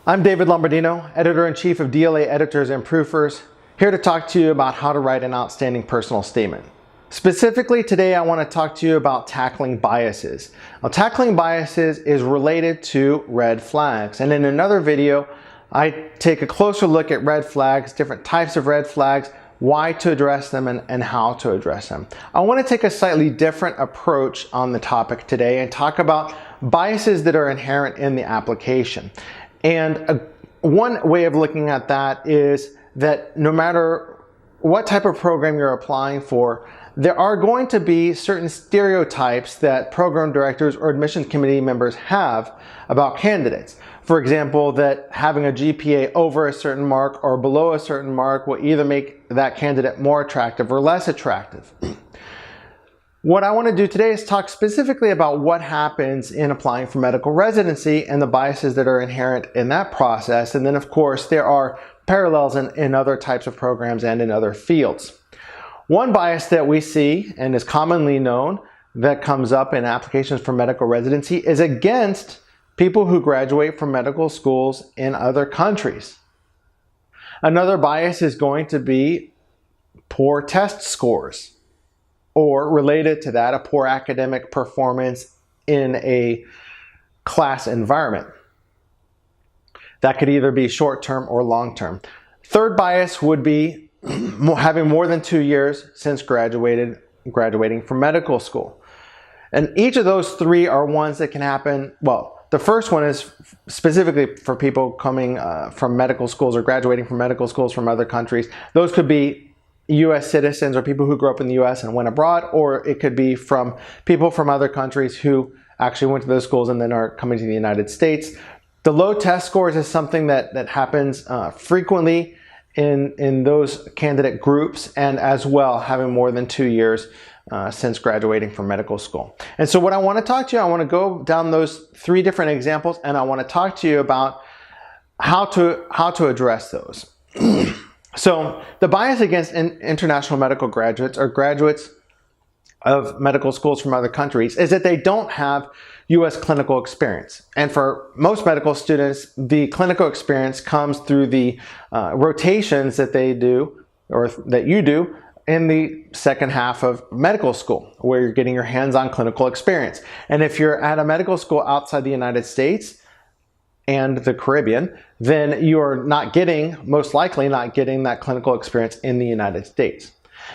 I'm David Lombardino, Editor-in-Chief of DLA Editors and Proofers, here to talk to you about how to write an outstanding personal statement. Specifically today I want to talk to you about tackling biases. Now, tackling biases is related to red flags, and in another video I take a closer look at red flags, different types of red flags, why to address them and how to address them. I want to take a slightly different approach on the topic today and talk about biases that are inherent in the application. And one way of looking at that is that no matter what type of program you're applying for, there are going to be certain stereotypes that program directors or admissions committee members have about candidates. For example, that having a GPA over a certain mark or below a certain mark will either make that candidate more attractive or less attractive. What I want to do today is talk specifically about what happens in applying for medical residency and the biases that are inherent in that process. And then, of course, there are parallels in other types of programs and in other fields. One bias that we see and is commonly known that comes up in applications for medical residency is against people who graduate from medical schools in other countries. Another bias is going to be poor test scores, or related to that, a poor academic performance in a class environment. That could either be short-term or long-term. Third bias would be having more than 2 years since graduating from medical school. And each of those three are ones that can happen. Well, the first one is specifically for people coming from medical schools or graduating from medical schools from other countries. Those could be U.S. citizens or people who grew up in the U.S. and went abroad, or it could be from people from other countries who actually went to those schools and then are coming to the United States. The low test scores is something that happens frequently in those candidate groups, and as well having more than 2 years since graduating from medical school. And so what I want to talk to you, I want to go down those three different examples, and I want to talk to you about how to address those. So the bias against international medical graduates or graduates of medical schools from other countries is that they don't have U.S. clinical experience. And for most medical students, the clinical experience comes through the rotations that they do, or that you do, in the second half of medical school, where you're getting your hands-on clinical experience. And if you're at a medical school outside the United States and the Caribbean, then you are most likely not getting that clinical experience in the United States.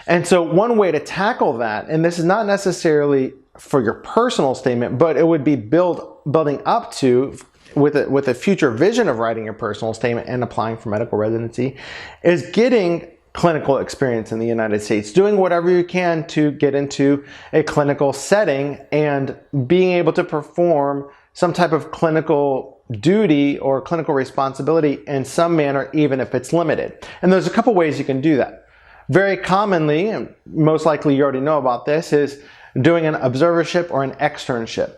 And so one way to tackle that, and this is not necessarily for your personal statement, but it would be building up to with a future vision of writing your personal statement and applying for medical residency, is getting clinical experience in the United States, doing whatever you can to get into a clinical setting and being able to perform some type of clinical duty or clinical responsibility in some manner, even if it's limited. And there's a couple ways you can do that. Very commonly, and most likely you already know about this, is doing an observership or an externship.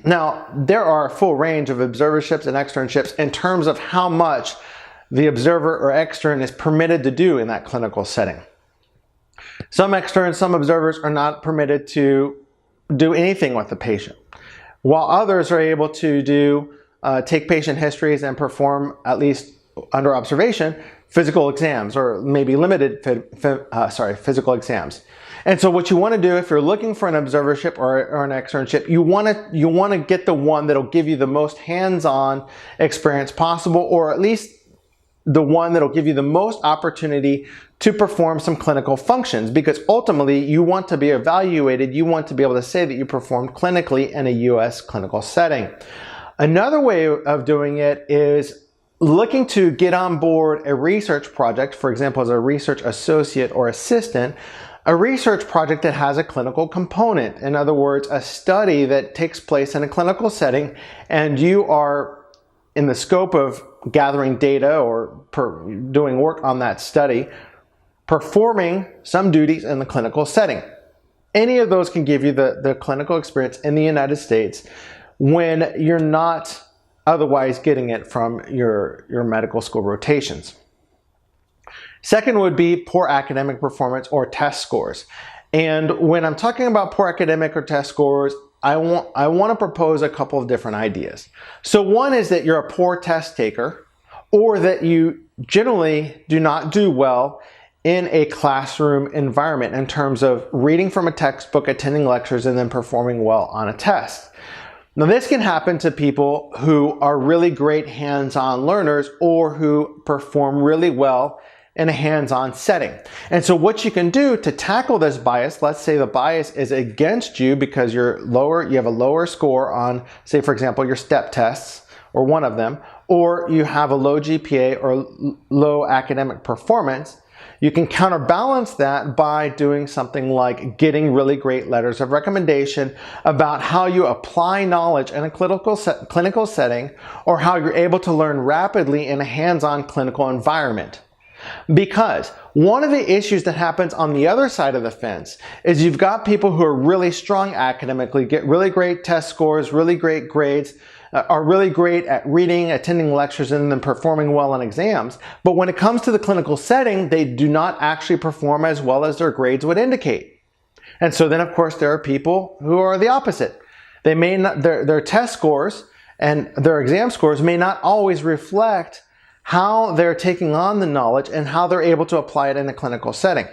Now, there are a full range of observerships and externships in terms of how much the observer or extern is permitted to do in that clinical setting. Some externs, some observers are not permitted to do anything with the patient, while others are able to take patient histories and perform, at least under observation, physical exams, or maybe limited physical exams. And so what you want to do if you're looking for an observership or an externship, you want to get the one that'll give you the most hands-on experience possible, or at least the one that'll give you the most opportunity to perform some clinical functions, because ultimately you want to be evaluated, you want to be able to say that you performed clinically in a U.S. clinical setting. Another way of doing it is looking to get on board a research project, for example, as a research associate or assistant, a research project that has a clinical component. In other words, a study that takes place in a clinical setting, and you are in the scope of gathering data or doing work on that study, performing some duties in the clinical setting. Any of those can give you the clinical experience in the United States when you're not otherwise getting it from your medical school rotations. Second would be poor academic performance or test scores. And when I'm talking about poor academic or test scores, I want to propose a couple of different ideas. So one is that you're a poor test taker, or that you generally do not do well in a classroom environment in terms of reading from a textbook, attending lectures, and then performing well on a test. Now, this can happen to people who are really great hands-on learners or who perform really well in a hands-on setting. And so what you can do to tackle this bias, let's say the bias is against you because you have a lower score on, say for example, your step tests, or one of them, or you have a low GPA or low academic performance, you can counterbalance that by doing something like getting really great letters of recommendation about how you apply knowledge in a clinical setting, or how you're able to learn rapidly in a hands-on clinical environment. Because one of the issues that happens on the other side of the fence is you've got people who are really strong academically, get really great test scores, really great grades, are really great at reading, attending lectures, and then performing well on exams. But when it comes to the clinical setting, they do not actually perform as well as their grades would indicate. And so then, of course, there are people who are the opposite. They may not, their test scores and their exam scores may not always reflect how they're taking on the knowledge and how they're able to apply it in a clinical setting.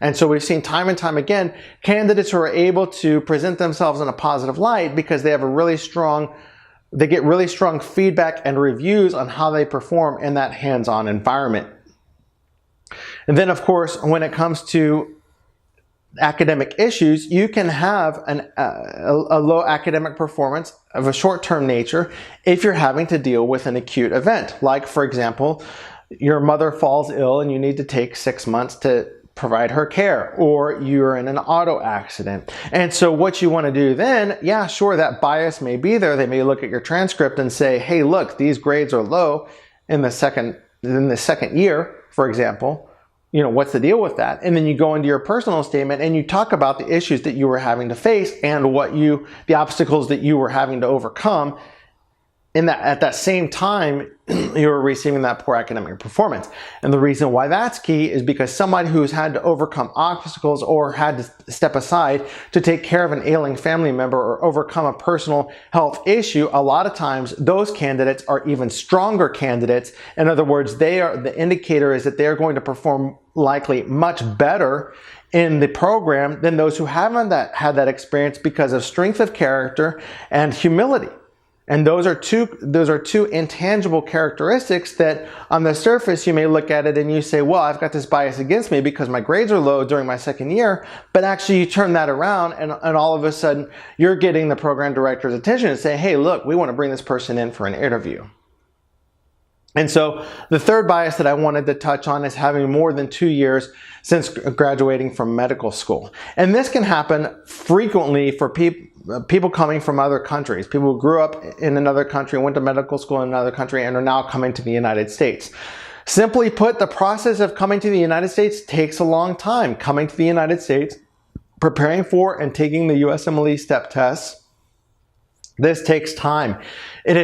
And so we've seen time and time again, candidates who are able to present themselves in a positive light because they have they get really strong feedback and reviews on how they perform in that hands-on environment. And then, of course, when it comes to academic issues, you can have a low academic performance of a short-term nature if you're having to deal with an acute event. Like, for example, your mother falls ill and you need to take 6 months to provide her care, or you're in an auto accident. And so what you want to do then, yeah, sure, that bias may be there. They may look at your transcript and say, hey, look, these grades are low in the second year, for example. You know, what's the deal with that? And then you go into your personal statement and you talk about the issues that you were having to face and the obstacles that you were having to overcome at that same time you were receiving that poor academic performance. And the reason why that's key is because somebody who's had to overcome obstacles or had to step aside to take care of an ailing family member or overcome a personal health issue, a lot of times those candidates are even stronger candidates. In other words, the indicator is that they're going to perform likely much better in the program than those who haven't had that experience because of strength of character and humility. And those are two intangible characteristics that on the surface you may look at it and you say, well, I've got this bias against me because my grades are low during my second year. But actually you turn that around and all of a sudden you're getting the program director's attention and say, hey, look, we want to bring this person in for an interview. And so the third bias that I wanted to touch on is having more than 2 years since graduating from medical school. And this can happen frequently for people coming from other countries, people who grew up in another country, went to medical school in another country, and are now coming to the United States. Simply put, the process of coming to the United States takes a long time. Coming to the United States, preparing for and taking the USMLE step tests, this takes time. It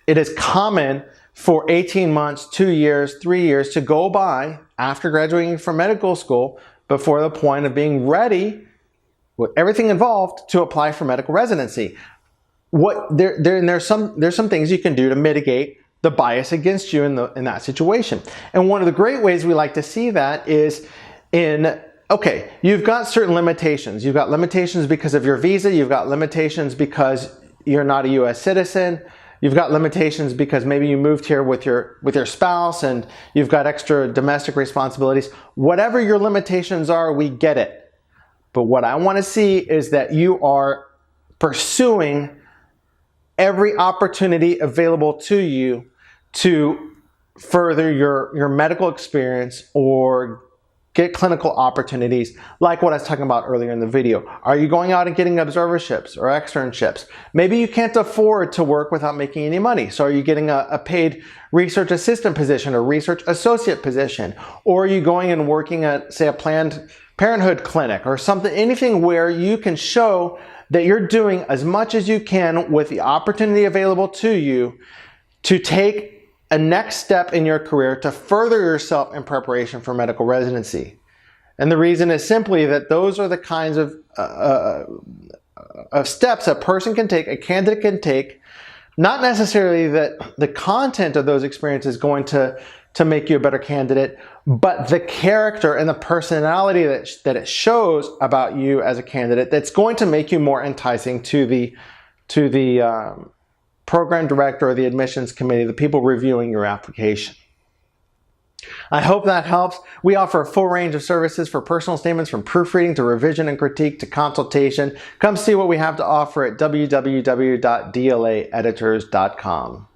is common for 18 months, 2 years, 3 years to go by after graduating from medical school before the point of being ready with everything involved to apply for medical residency. There's some things you can do to mitigate the bias against you in that situation. And one of the great ways we like to see that is okay, you've got certain limitations. You've got limitations because of your visa. You've got limitations because you're not a U.S. citizen. You've got limitations because maybe you moved here with your spouse and you've got extra domestic responsibilities. Whatever your limitations are, we get it. But what I want to see is that you are pursuing every opportunity available to you to further your medical experience or get clinical opportunities like what I was talking about earlier in the video. Are you going out and getting observerships or externships? Maybe you can't afford to work without making any money. So are you getting a paid research assistant position or research associate position? Or are you going and working at, say, a Planned Parenthood clinic or something, anything where you can show that you're doing as much as you can with the opportunity available to you to take a next step in your career to further yourself in preparation for medical residency. And the reason is simply that those are the kinds of steps a person can take, a candidate can take Not necessarily that the content of those experiences is going to make you a better candidate, but the character and the personality that it shows about you as a candidate that's going to make you more enticing to the program director or the admissions committee, the people reviewing your application. I hope that helps. We offer a full range of services for personal statements, from proofreading to revision and critique to consultation. Come see what we have to offer at www.dlaeditors.com.